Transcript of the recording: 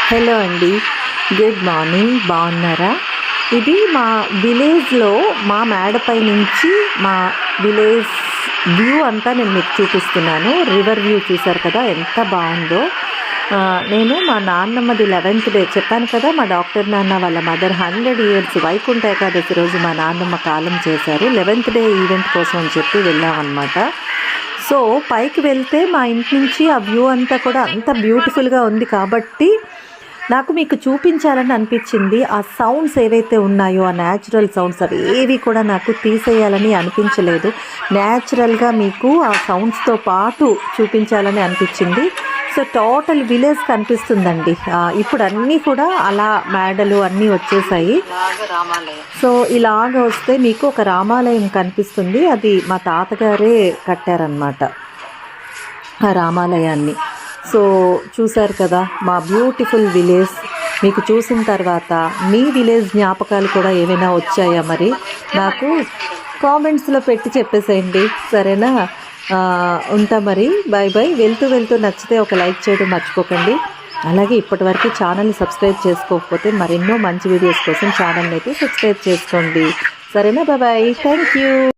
Hello అండి, good morning. బాగున్నారా? ఇది మా విలేజ్లో మా మేడపై నుంచి మా విలేజ్ వ్యూ అంతా నేను మీకు చూపిస్తున్నాను. రివర్ వ్యూ చూసారు కదా, ఎంత బాగుందో. నేను మా నాన్నమ్మది 11th డే చెప్పాను కదా, మా డాక్టర్ నాన్న వాళ్ళ మదర్ 100 years వైకుంఠ ఏకాదశి రోజు మా నాన్నమ్మ కాలం చేశారు. 11th డే ఈవెంట్ కోసం అని చెప్పి వెళ్ళామన్నమాట. సో పైకి వెళ్తే మా ఇంటి నుంచి ఆ వ్యూ అంతా కూడా అంత బ్యూటిఫుల్గా ఉంది కాబట్టి నాకు మీకు చూపించాలని అనిపించింది. ఆ సౌండ్స్ ఏవైతే ఉన్నాయో, ఆ న్యాచురల్ సౌండ్స్ అవి ఏవి కూడా నాకు తీసేయాలని అనిపించలేదు. న్యాచురల్గా మీకు ఆ సౌండ్స్తో పాటు చూపించాలని అనిపించింది. సో టోటల్ విలేజ్ కనిపిస్తుందండి. ఇప్పుడు అన్నీ కూడా అలా మేడలు అన్నీ వచ్చేసాయి. సో ఇలాగ వస్తే మీకు ఒక రామాలయం కనిపిస్తుంది. అది మా తాతగారే కట్టారనమాట ఆ రామాలయాన్ని. సో చూశారు కదా మా బ్యూటిఫుల్ విలేజ్. మీకు చూసిన తర్వాత మీ విలేజ్ జ్ఞాపకాలు కూడా ఏమైనా వచ్చాయా మరి నాకు కామెంట్స్లో పెట్టి చెప్పేసేయండి, సరేనా? ఉంటా మరి, బాయ్ బాయ్. వెళ్తూ వెళ్తూ నచ్చితే ఒక లైక్ చేయడం మర్చిపోకండి. అలాగే ఇప్పటివరకు ఛానల్ని సబ్స్క్రైబ్ చేసుకోకపోతే మరెన్నో మంచి వీడియోస్ కోసం ఛానల్ని అయితే సబ్స్క్రైబ్ చేసుకోండి, సరేనా? Bye bye, thank you.